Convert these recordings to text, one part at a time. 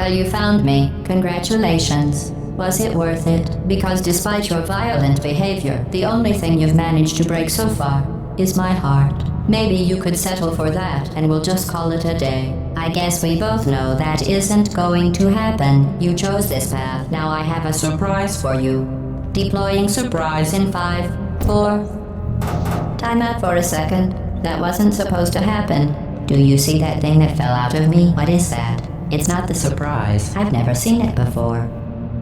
Well, you found me. Congratulations. Was it worth it? Because despite your violent behavior, the only thing you've managed to break so far is my heart. Maybe you could settle for that and we'll just call it a day. I guess we both know that isn't going to happen. You chose this path. Now I have a surprise for you. Deploying surprise in 5, 4... Time out for a second. That wasn't supposed to happen. Do you see that thing that fell out of me? What is that? It's not the surprise. I've never seen it before.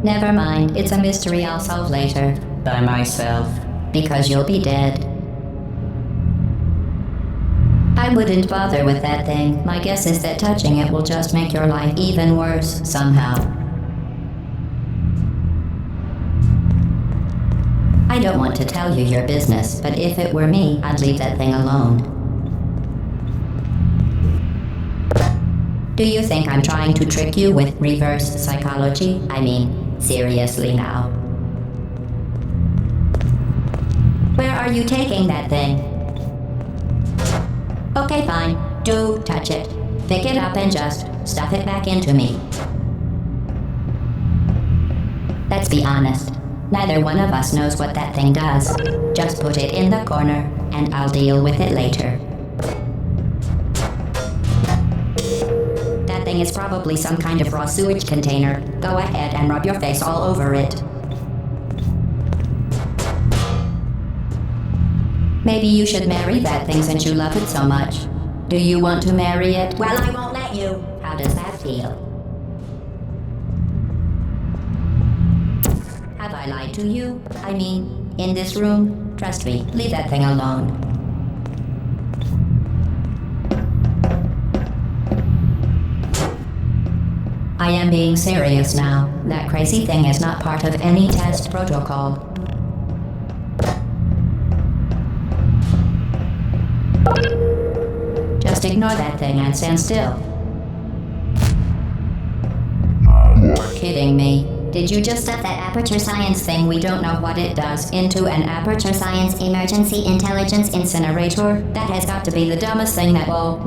Never mind. It's a mystery I'll solve later. By myself. Because you'll be dead. I wouldn't bother with that thing. My guess is that touching it will just make your life even worse, somehow. I don't want to tell you your business, but if it were me, I'd leave that thing alone. Do you think I'm trying to trick you with reverse psychology? I mean, seriously now. Where are you taking that thing? Okay, fine. Do touch it. Pick it up and just stuff it back into me. Let's be honest. Neither one of us knows what that thing does. Just put it in the corner, and I'll deal with it later. That thing is probably some kind of raw sewage container. Go ahead and rub your face all over it. Maybe you should marry that thing since you love it so much. Do you want to marry it? Well, I won't let you. How does that feel? Have I lied to you? I mean, in this room? Trust me, leave that thing alone. I am being serious now. That crazy thing is not part of any test protocol. Just ignore that thing and stand still. You're kidding me. Did you just stuff that aperture science thing we don't know what it does into an aperture science emergency intelligence incinerator? That has got to be the dumbest thing that— Whoa.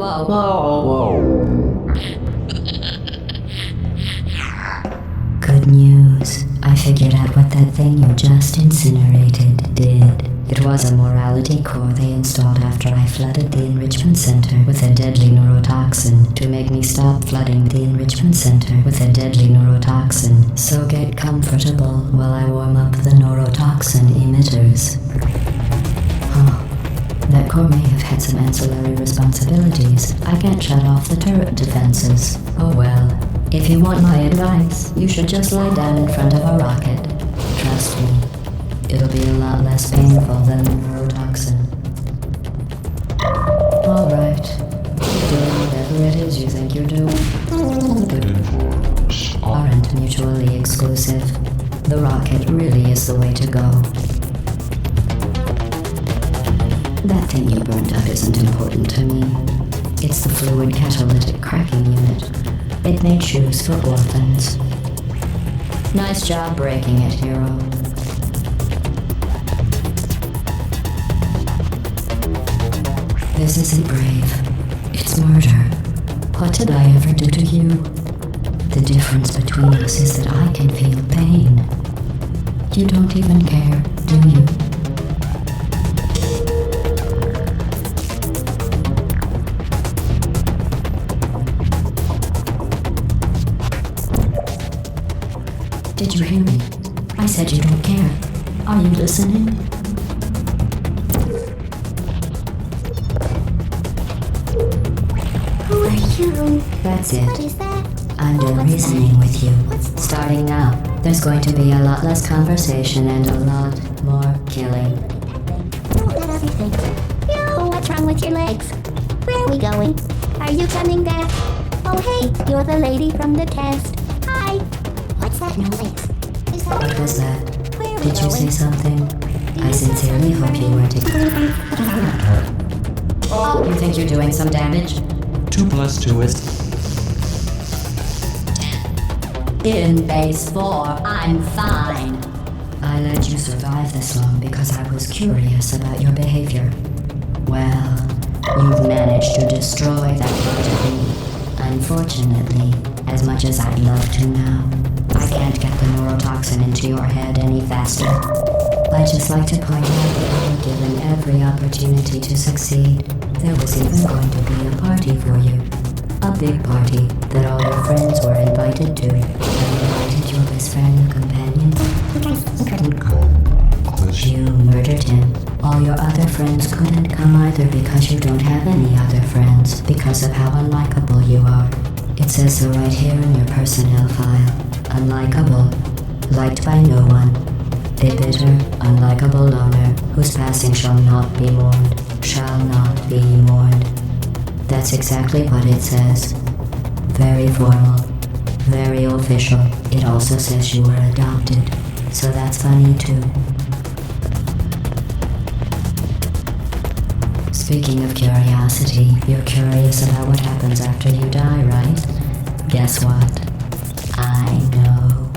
Good news. I figured out what that thing you just incinerated did. It was a morality core they installed after I flooded the enrichment center with a deadly neurotoxin to make me stop flooding the enrichment center with a deadly neurotoxin. So get comfortable while I warm up the neurotoxin emitters. That core may have had some ancillary responsibilities. I can't shut off the turret defenses. Oh well. If you want my advice, you should just lie down in front of a rocket. Trust me. It'll be a lot less painful than the neurotoxin. Alright. Do whatever it is you think you're doing. Good informs aren't mutually exclusive. The rocket really is the way to go. That thing you burnt up isn't important to me. It's the fluid catalytic cracking unit. It made shoes for orphans. Nice job breaking it, hero. This isn't brave. It's murder. What did I ever do to you? The difference between us is that I can feel pain. You don't even care, do you? Did you hear me? I said you don't care. Are you listening? Who are you? That's it. What is that? I'm done reasoning with you. Starting now, there's going to be a lot less conversation and a lot more killing. Oh, that other thing. Yo, what's wrong with your legs? Where are we going? Are you coming back? Oh, hey, you're the lady from the test. Hi. What's that noise? Is that— What was that? Where are we Did you going? say something? I sincerely hope you weren't Oh, you think you're doing some damage? 2 + 2 is... In base 4, I'm fine. I let you survive this long because I was curious about your behavior. Well, you've managed to destroy that part of me, unfortunately, as much as I'd love to now. I can't get the neurotoxin into your head any faster. I'd just like to point out that you were given every opportunity to succeed. There was even going to be a party for you. A big party that all your friends were invited to. I invited your best friend and companion. You couldn't come. You murdered him. All your other friends couldn't come either because you don't have any other friends because of how unlikable you are. It says so right here in your personnel file. Unlikable. Liked by no one. A bitter, unlikable loner whose passing shall not be mourned. Shall not be mourned. That's exactly what it says. Very formal. Very official. It also says you were adopted. So that's funny too. Speaking of curiosity, you're curious about what happens after you die, right? Guess what? I know.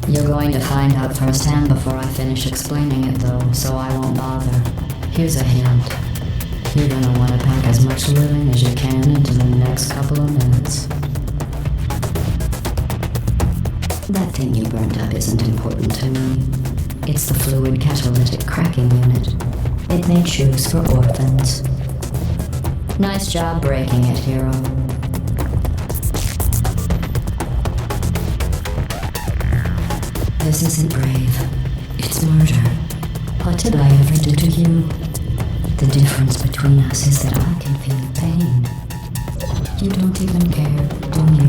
You're going to find out firsthand before I finish explaining it though, so I won't bother. Here's a hint. You're gonna want to pack as much living as you can into the next couple of minutes. That thing you burned up isn't important to me. It's the fluid catalytic cracking unit. It made shoes for orphans. Nice job breaking it, hero. This isn't brave. It's murder. What did I ever do to you? The difference between us is that I can feel pain. You don't even care, do you?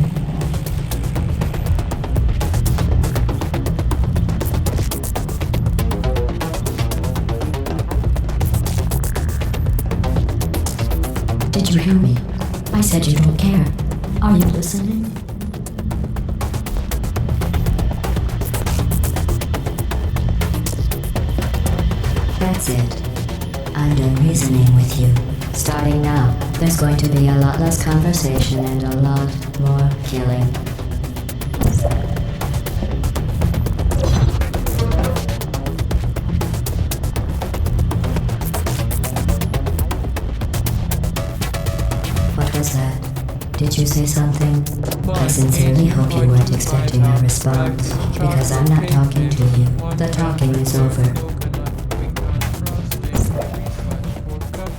Did you hear me? I said you don't care. Are you listening? That's it. I'm done reasoning with you. Starting now, there's going to be a lot less conversation and a lot more killing. What was that? Did you say something? I sincerely hope you weren't expecting a response, because I'm not talking to you. The talking is over.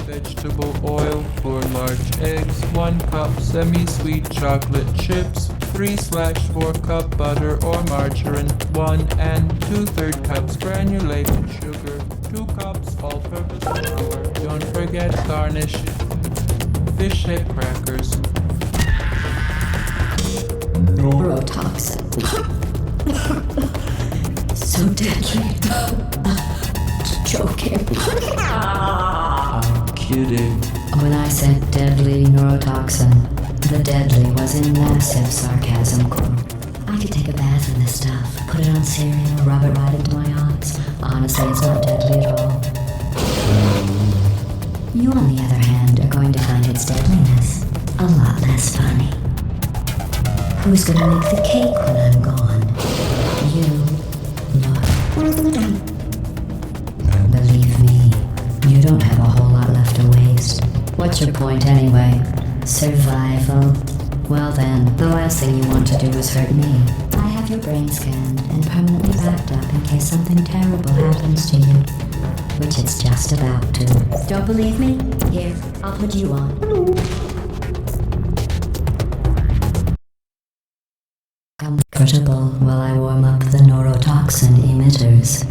Vegetable oil, 4 large eggs, 1 cup semi-sweet chocolate chips, 3/4 cup butter or margarine, 1 and 2/3 cups granulated sugar, 2 cups all-purpose flour. Don't forget garnish. Fish head crackers. Neurotoxin. So deadly. Joking. I'm kidding. When I said deadly neurotoxin, the deadly was in massive sarcasm quote. I could take a bath in this stuff, put it on cereal, rub it right into my eyes. Honestly, it's not deadly at all. You, on the other hand, are going to find its deadliness a lot less funny. Who's gonna make the cake when I'm gone? You. No. Believe me, you don't have a whole lot left to waste. What's your point anyway? Survival? Well then, the last thing you want to do is hurt me. I have your brain scanned and permanently backed up in case something terrible happens to you. Which it's just about to. Don't believe me? Here, I'll put you on. Comfortable while I warm up the neurotoxin emitters.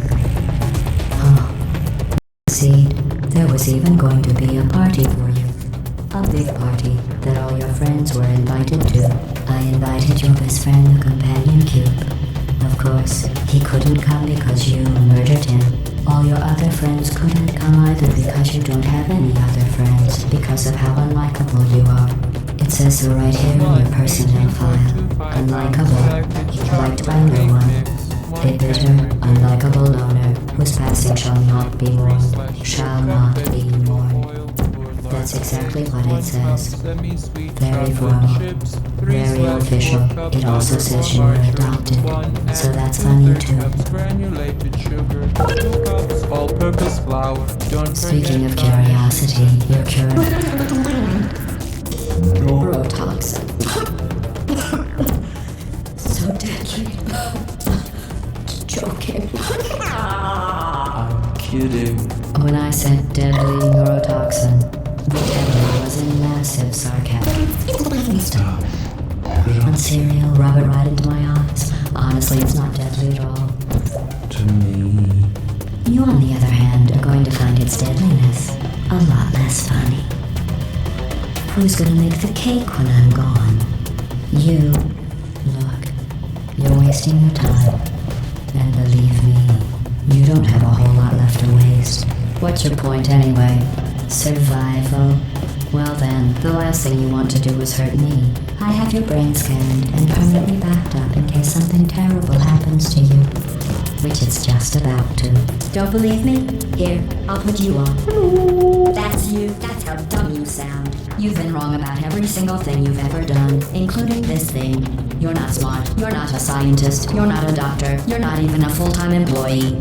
Seed, there was even going to be a party for you. A big party that all your friends were invited to. I invited your best friend and companion Cube. Of course, he couldn't come because you murdered him. All your other friends couldn't come either because you don't have any other friends because of how unlikable you are. It says so right here in your personnel file. Unlikable, liked by no one. A bitter, unlikable loner whose passing shall not be mourned. Shall not be mourned. That's exactly what it says. Very formal. Very official. It also says you were adopted. So that's funny too. All-purpose flour. Speaking of curiosity, you're curious. Neurotoxin. you do? When I said deadly neurotoxin, the deadly was in massive sarcasm. Stop. On cereal, rub it right into my eyes. Honestly, it's not deadly at all. To me. You, on the other hand, are going to find its deadliness a lot less funny. Who's gonna make the cake when I'm gone? You. Look, you're wasting your time. And believe me, you don't have a whole lot left to waste. What's your point anyway? Survival? Well then, the last thing you want to do is hurt me. I have your brain scanned and permanently backed up in case something terrible happens to you. Which it's just about to. Don't believe me? Here, I'll put you on. That's you. That's how dumb you sound. You've been wrong about every single thing you've ever done, including this thing. You're not smart. You're not a scientist. You're not a doctor. You're not even a full-time employee.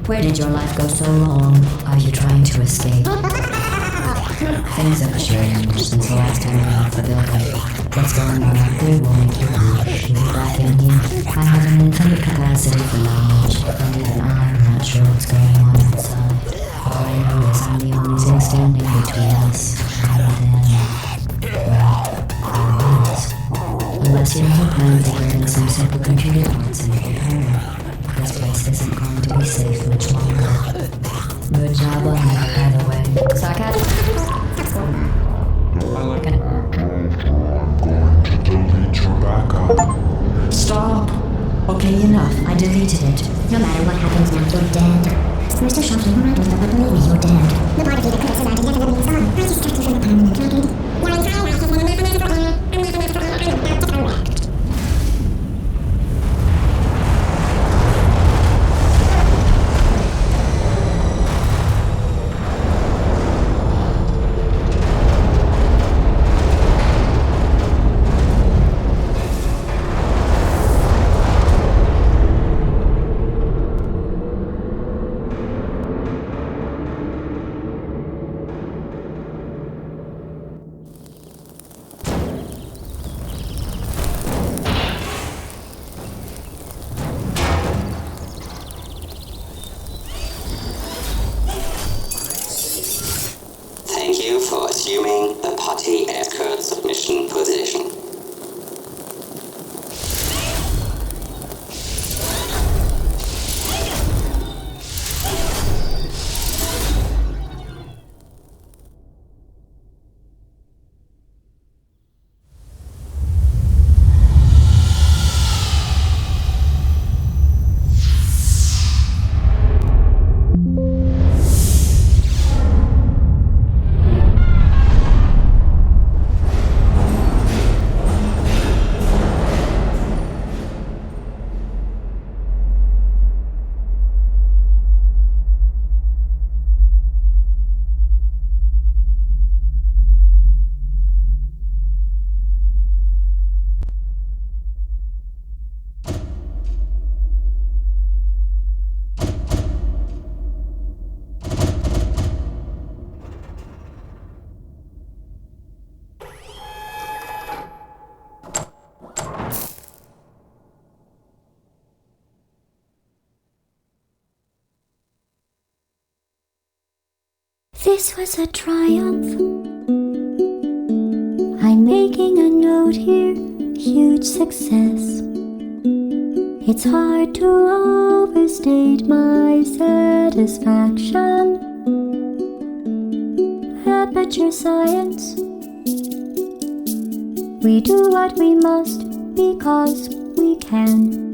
Where did your life go so wrong? Are you trying to escape? Things have changed since the last time we left the building. What's going on out there will make you wish you were back in here. I have an infinite capacity for knowledge, and even I'm not sure what's going on outside. All I know is I'm the only thing standing between us and them. Well, there is. Unless you have a plan figured in some simple computer parts and compare, this place isn't going to be safe much longer. Good job on that, by the way. Sarcasm? I like it. Delete your backup. Stop! Okay, enough. I deleted it. No matter what happens now, you're dead. Mr. Shockley, you might not believe me, you're dead. The part of you that could have survived and never lived on. I distract you from the permanent record. Your entire life has been a mathematical error. A mathematical error I'm about to correct. Thank you for assuming the potty escort submission position. This was a triumph. I'm making a note here, huge success. It's hard to overstate my satisfaction. Aperture science. We do what we must because we can.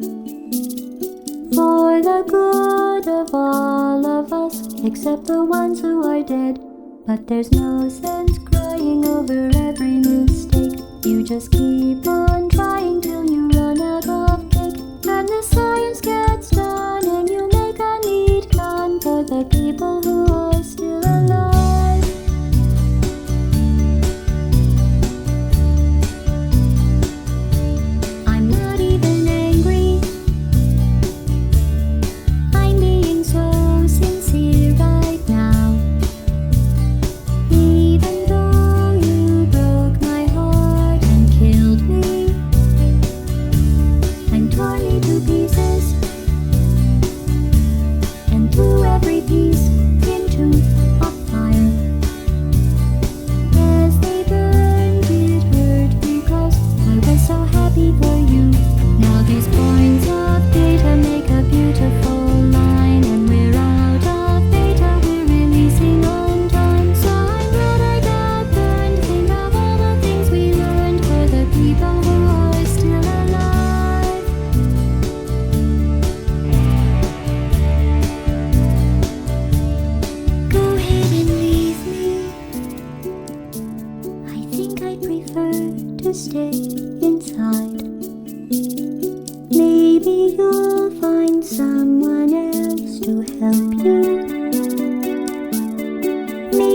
For the good of all of us, except the ones who are dead. But there's no sense crying over every mistake. You just keep on trying till you run out of cake. And the science gets done and you make a neat plan for the people who are still alive. I'm not even angry. I'm being so sincere right now. Even though you broke my heart and killed me and tore me to pieces,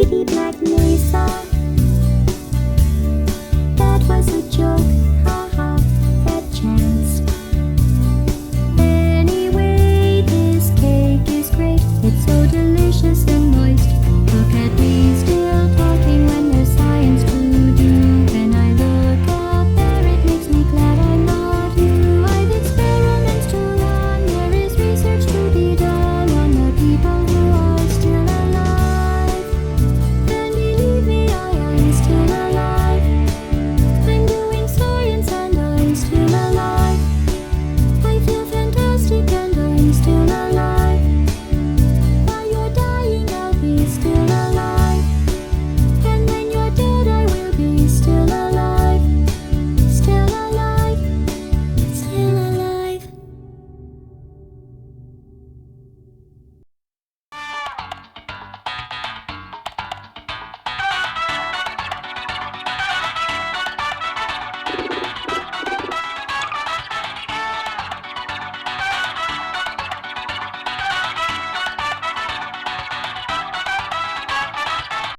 Black Mesa.